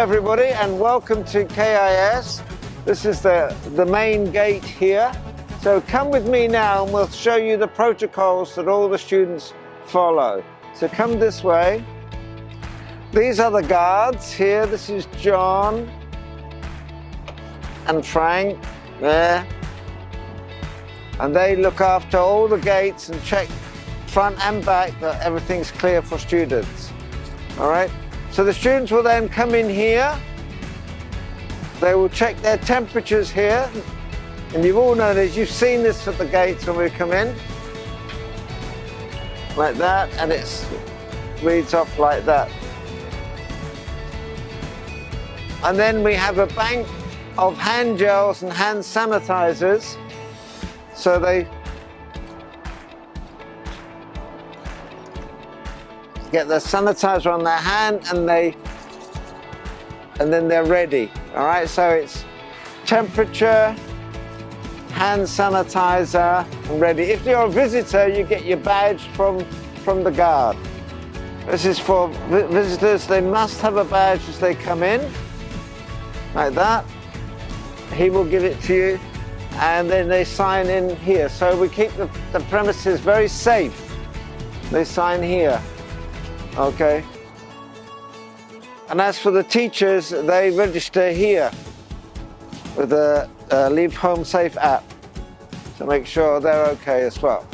everybody, and welcome to KIS. This is the main gate here. So come with me now and we'll show you the protocols that all the students follow. So come this way. These are the guards here. This is John and Frank there. And they look after all the gates and check front and back that everything's clear for students. All right? So the students will then come in here. They will check their temperatures here. And you've all known this, you've seen this at the gates when we come in. Like that, and it reads off like that. And then we have a bank of hand gels and hand sanitizers. So they get the sanitizer on their hand and then they're ready. All right, so it's temperature, hand sanitizer, and ready. If you're a visitor, you get your badge from the guard. This is for visitors. They must have a badge as they come in, like that. He will give it to you, and then they sign in here. So we keep the premises very safe. They sign here. Okay. And as for the teachers, they register here with the Leave Home Safe app to make sure they're okay as well.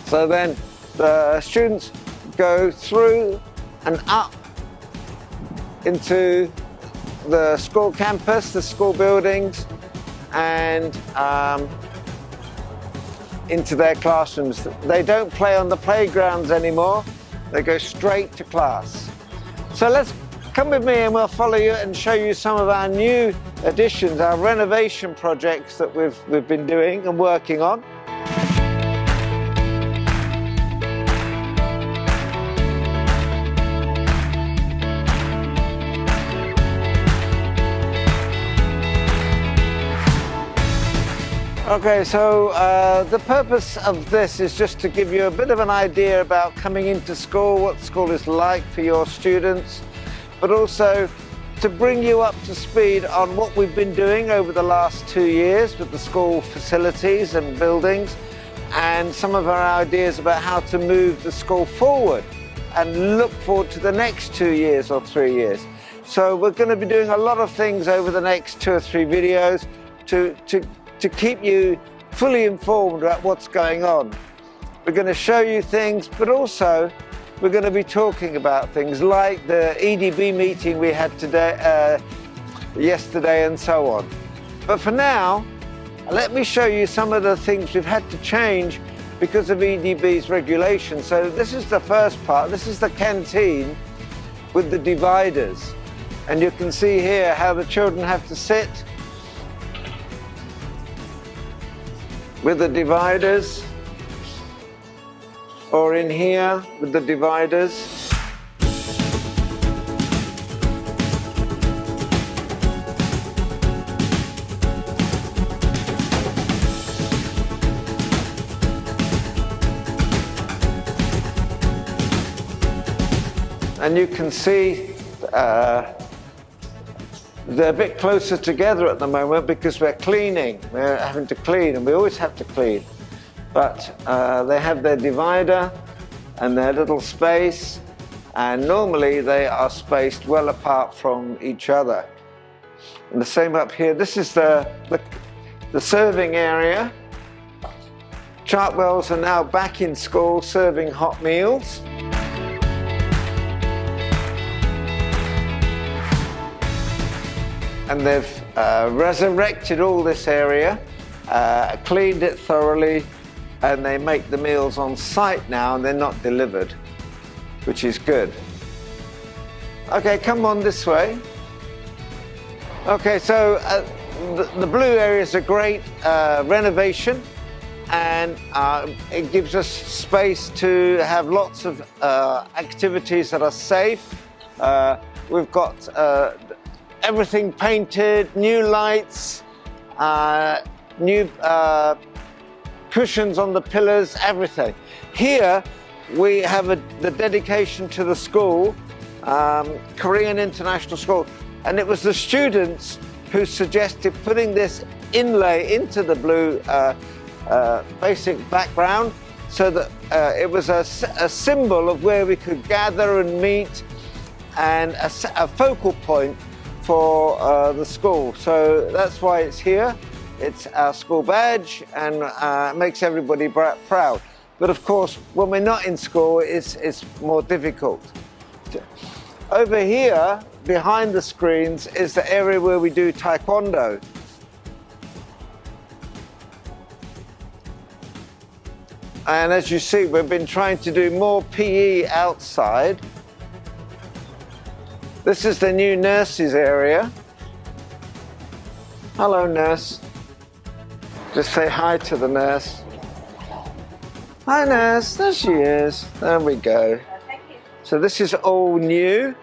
So then the students go through and up into the school campus, the school buildings, and into their classrooms. They don't play on the playgrounds anymore. They go straight to class. So let's come with me and we'll follow you and show you some of our new additions, our renovation projects that we've been doing and working on. Okay, so the purpose of this is just to give you a bit of an idea about coming into school, what school is like for your students, but also to bring you up to speed on what we've been doing over the last 2 years with the school facilities and buildings, and some of our ideas about how to move the school forward and look forward to the next 2 years or 3 years. So we're going to be doing a lot of things over the next 2 or 3 videos to keep you fully informed about what's going on. We're going to show you things, but also we're going to be talking about things like the EDB meeting we had today, yesterday, and so on. But for now, let me show you some of the things we've had to change because of EDB's regulations. So this is the first part. This is the canteen with the dividers. And you can see here how the children have to sit with the dividers, or in here with the dividers. And you can see they're a bit closer together at the moment because we're cleaning. We're having to clean, and we always have to clean. But they have their divider and their little space, and normally they are spaced well apart from each other. And the same up here. This is the serving area. Chartwells are now back in school serving hot meals. And they've resurrected all this area, cleaned it thoroughly, and they make the meals on site now and they're not delivered, which is good. Okay, come on this way. Okay, so the blue area is a great renovation, and it gives us space to have lots of activities that are safe. We've got everything painted, new lights, new cushions on the pillars, everything. Here we have the dedication to the school Korean International School. And it was the students who suggested putting this inlay into the blue basic background, so that it was a symbol of where we could gather and meet, and a focal point for the school. So that's why it's here. It's our school badge, and it makes everybody proud. But of course, when we're not in school, it's more difficult. Over here, behind the screens, is the area where we do Taekwondo. And as you see, we've been trying to do more PE outside. This is the new nurses area. Hello, nurse. Just say hi to the nurse. Hi, nurse. There she is. There we go. Thank you. So this is all new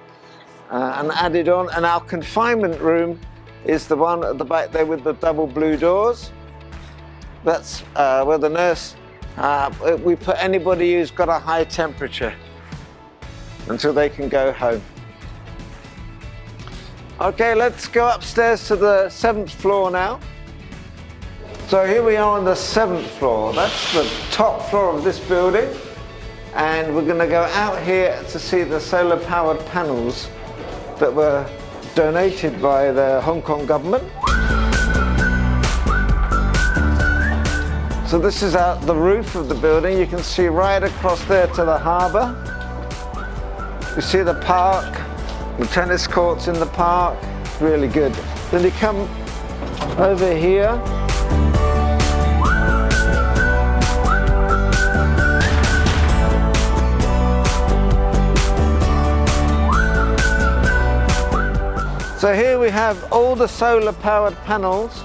and added on. And our confinement room is the one at the back there with the double blue doors. That's where the nurse, we put anybody who's got a high temperature until they can go home. Okay, let's go upstairs to the 7th floor now. So here we are on the 7th floor. That's the top floor of this building. And we're going to go out here to see the solar powered panels that were donated by the Hong Kong government. So this is out the roof of the building. You can see right across there to the harbour. You see the park, the tennis courts in the park. Really good. Then you come over here. So here we have all the solar powered panels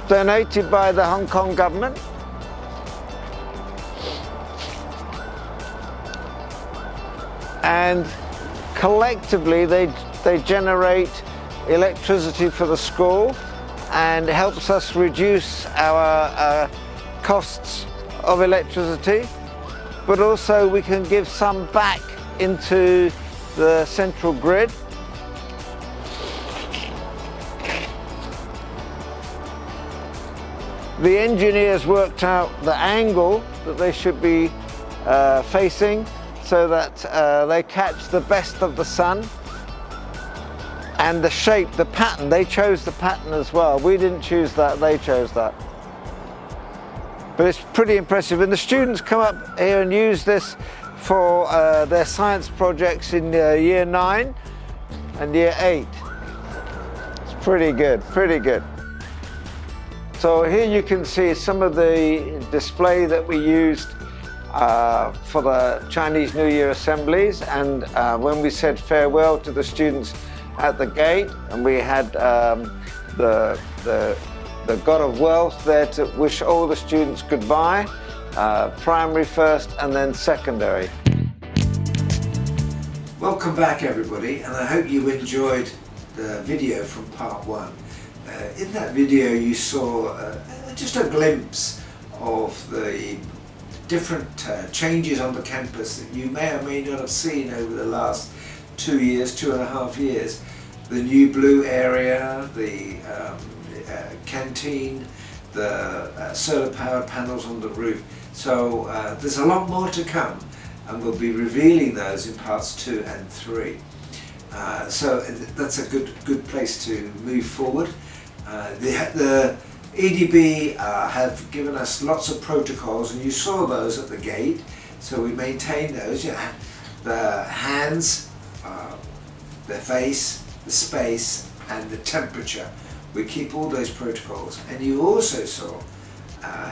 donated by the Hong Kong government. And collectively they generate electricity for the school and helps us reduce our costs of electricity, but also we can give some back into the central grid. The engineers worked out the angle that they should be facing so that they catch the best of the sun, and the shape, the pattern. They chose the pattern as well. We didn't choose that, they chose that. But it's pretty impressive, and the students come up here and use this for their science projects in year 9 and year 8. It's pretty good, pretty good. So here you can see some of the display that we used for the Chinese New Year assemblies, and when we said farewell to the students at the gate, and we had the God of Wealth there to wish all the students goodbye. Primary first and then secondary. Welcome back everybody, and I hope you enjoyed the video from part 1. In that video you saw just a glimpse of the different changes on the campus that you may or may not have seen over the last 2 years, 2.5 years. The new blue area, the canteen, the solar powered panels on the roof. So there's a lot more to come, and we'll be revealing those in parts 2 and 3. So that's a good place to move forward. The EDB have given us lots of protocols, and you saw those at the gate, so we maintain those. Yeah. The hands, the face, the space and the temperature. We keep all those protocols. And you also saw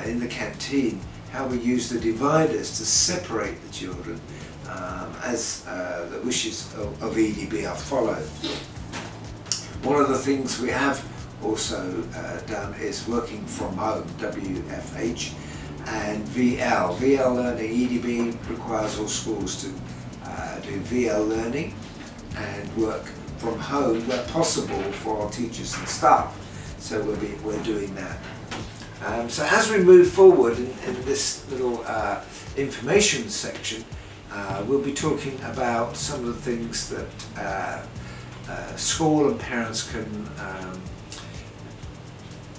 in the canteen how we use the dividers to separate the children as the wishes of EDB are followed. One of the things we have also done is working from home, WFH, and VL. VL learning, EDB requires all schools to do VL learning and work from home where possible for our teachers and staff. So we're doing that. So as we move forward in this little information section, we'll be talking about some of the things that school and parents can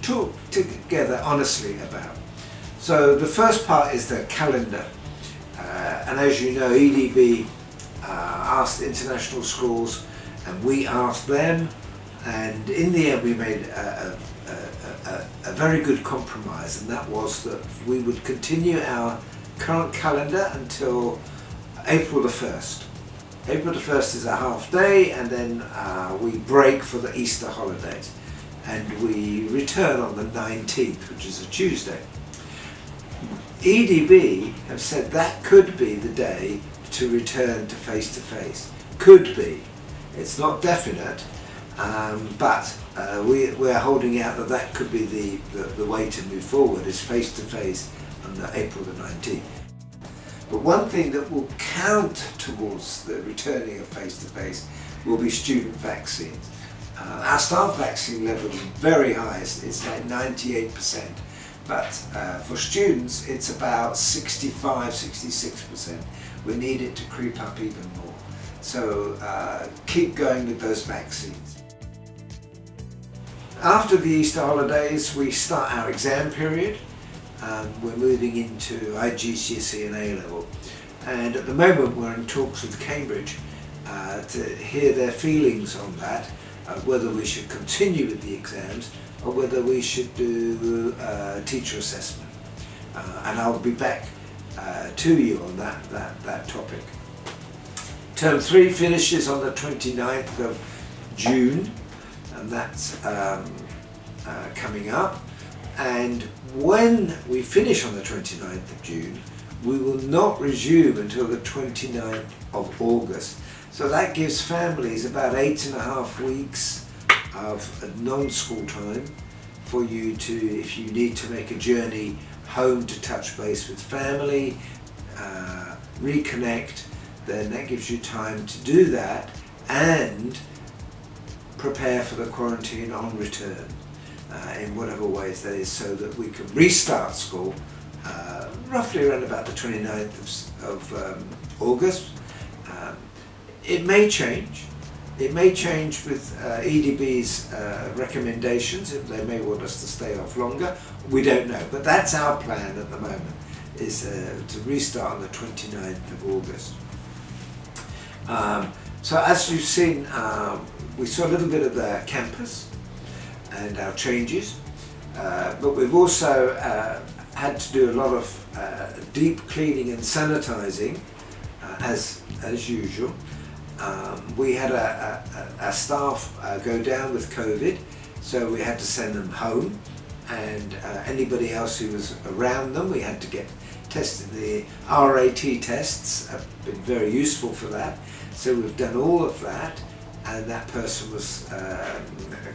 talk together honestly about. So the first part is the calendar, and as you know, EDB asked international schools and we asked them, and in the end we made a very good compromise, and that was that we would continue our current calendar until April the 1st. April the 1st is a half day, and then we break for the Easter holidays, and we return on the 19th, which is a Tuesday. EDB have said that could be the day to return to face-to-face. Could be. It's not definite, but we're holding out that that could be the way to move forward, is face-to-face on April the 19th. But one thing that will count towards the returning of face-to-face will be student vaccines. Our staff vaccine level is very high, it's like 98%, but for students it's about 65–66%. We need it to creep up even more. So keep going with those vaccines. After the Easter holidays we start our exam period. We're moving into IGCSE and A-level, and at the moment we're in talks with Cambridge to hear their feelings on that, whether we should continue with the exams or whether we should do teacher assessment, and I'll be back to you on that topic. Term 3 finishes on the 29th of June, and that's coming up. And when we finish on the 29th of June, we will not resume until the 29th of August. So that gives families about 8.5 weeks of non-school time for you to, if you need to make a journey home to touch base with family, reconnect, then that gives you time to do that and prepare for the quarantine on return. In whatever ways that is, so that we can restart school roughly around about the 29th of August. It may change. It may change with EDB's recommendations. They may want us to stay off longer. We don't know, but that's our plan at the moment, is to restart on the 29th of August. So as you've seen, we saw a little bit of the campus and our changes, but we've also had to do a lot of deep cleaning and sanitizing, as usual. We had a staff go down with COVID, so we had to send them home, and anybody else who was around them we had to get tested. The RAT tests have been very useful for that, so we've done all of that, and that person was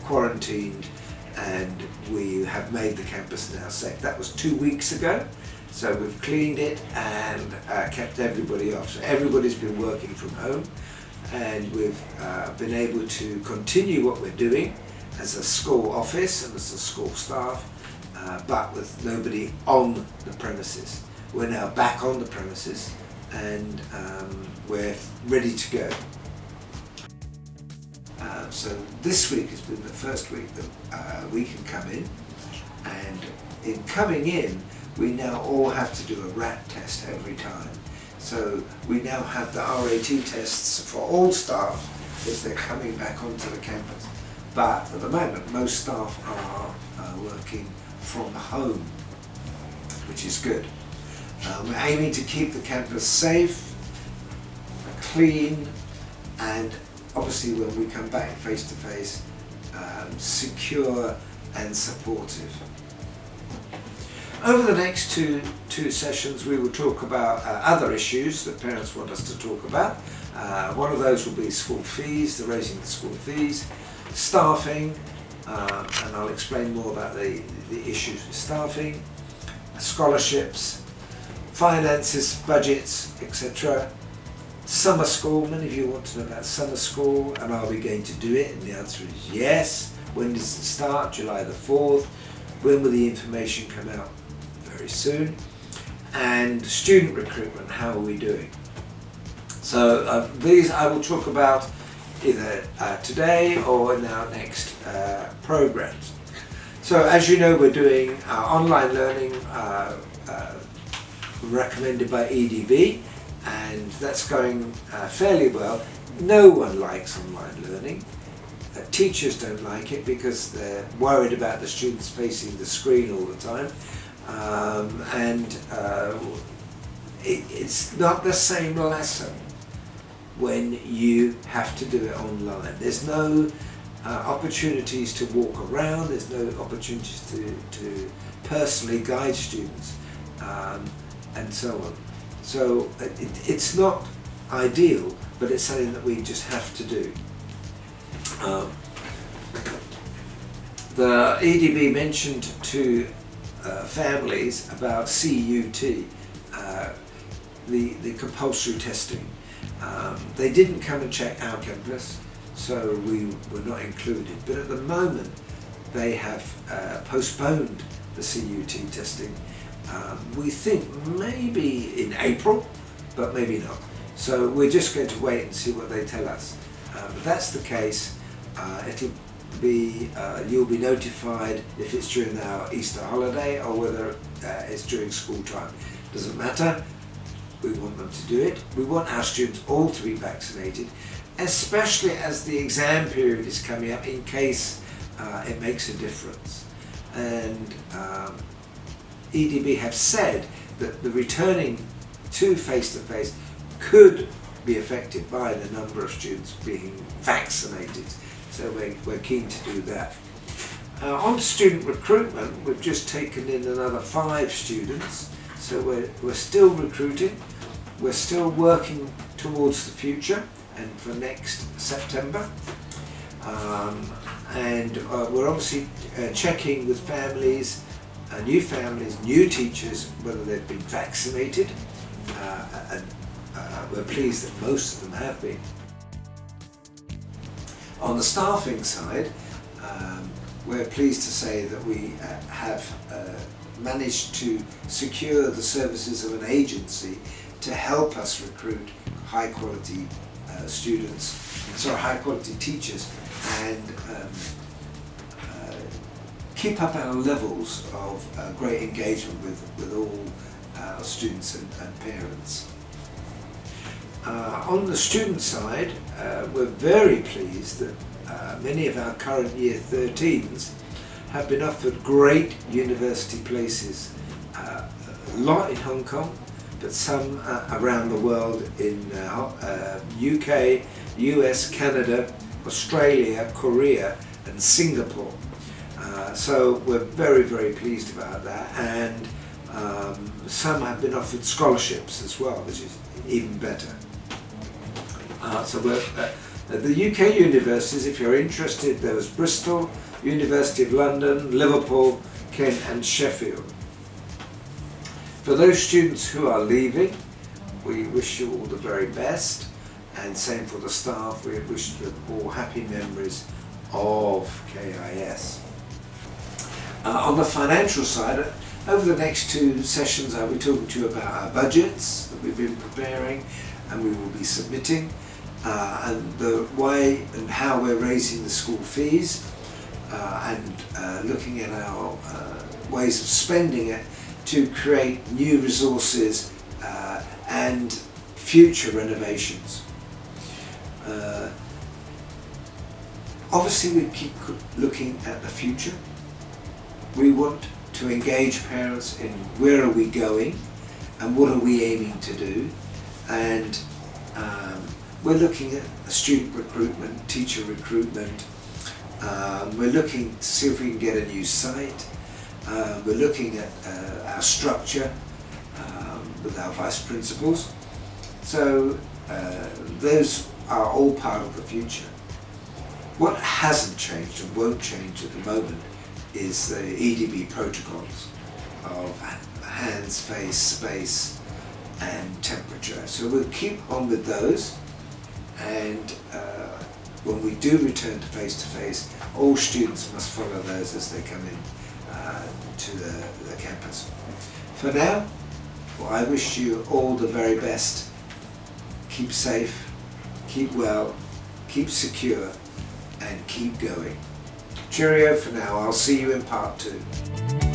quarantined, and we have made the campus now safe. That was 2 weeks ago, so we've cleaned it and kept everybody off. So everybody's been working from home, and we've been able to continue what we're doing as a school office and as a school staff, but with nobody on the premises. We're now back on the premises, and we're ready to go. So this week has been the first week that we can come in, and in coming in we now all have to do a RAT test every time. So we now have the RAT tests for all staff as they're coming back onto the campus. But at the moment most staff are working from home, which is good. We're aiming to keep the campus safe, clean, and obviously when we come back face to face, secure and supportive. Over the next two sessions we will talk about other issues that parents want us to talk about. One of those will be school fees, the raising the school fees, staffing, and I'll explain more about the issues with staffing, scholarships, finances, budgets, etc. Summer school, many of you want to know about summer school, and are we going to do it? And the answer is yes. When does it start? July the 4th. When will the information come out? Very soon. And student recruitment, how are we doing? So these I will talk about either today or in our next programs. So as you know, we're doing online learning recommended by EDB, and that's going fairly well. No one likes online learning. Teachers don't like it because they're worried about the students facing the screen all the time, it's not the same lesson when you have to do it online. There's no opportunities to walk around, there's no opportunities to personally guide students, and so on. So it's not ideal, but it's something that we just have to do. The EDB mentioned to families about CUT, the compulsory testing. They didn't come and check our campus, so we were not included, but at the moment they have postponed the CUT testing. We think maybe in April, but maybe not. So we're just going to wait and see what they tell us. If that's the case, it'll be you'll be notified if it's during our Easter holiday or whether it's during school time. Doesn't matter. We want them to do it. We want our students all to be vaccinated, especially as the exam period is coming up, in case it makes a difference. And EDB have said that the returning to face-to-face could be affected by the number of students being vaccinated. So we're keen to do that. On student recruitment, we've just taken in another 5 students. So we're still recruiting. We're still working towards the future and for next September. We're obviously checking with families, new teachers, whether they've been vaccinated. We're pleased that most of them have been. On the staffing side, we're pleased to say that we have managed to secure the services of an agency to help us recruit high quality high quality teachers, and keep up our levels of great engagement with all our students and parents. On the student side, we're very pleased that many of our current Year 13s have been offered great university places, a lot in Hong Kong, but some around the world in UK, US, Canada, Australia, Korea and Singapore. So we're very, very pleased about that, and some have been offered scholarships as well, which is even better. So we're, the UK universities, if you're interested, there was Bristol, University of London, Liverpool, Kent and Sheffield. For those students who are leaving, we wish you all the very best, and same for the staff. We wish them all happy memories of KIS. On the financial side, over the next 2 sessions I'll be talking to you about our budgets that we've been preparing and we will be submitting, and the way and how we're raising the school fees, and looking at our ways of spending it to create new resources and future renovations. Obviously we keep looking at the future. We want to engage parents in where are we going and what are we aiming to do, and we're looking at student recruitment, teacher recruitment. We're looking to see if we can get a new site. We're looking at our structure with our vice principals. So those are all part of the future. What hasn't changed and won't change at the moment is the EDB protocols of hands, face, space and temperature. So we'll keep on with those, and when we do return to face, all students must follow those as they come in to the campus. For now, well, I wish you all the very best. Keep safe, keep well, keep secure, and keep going. Cheerio for now. I'll see you in part 2.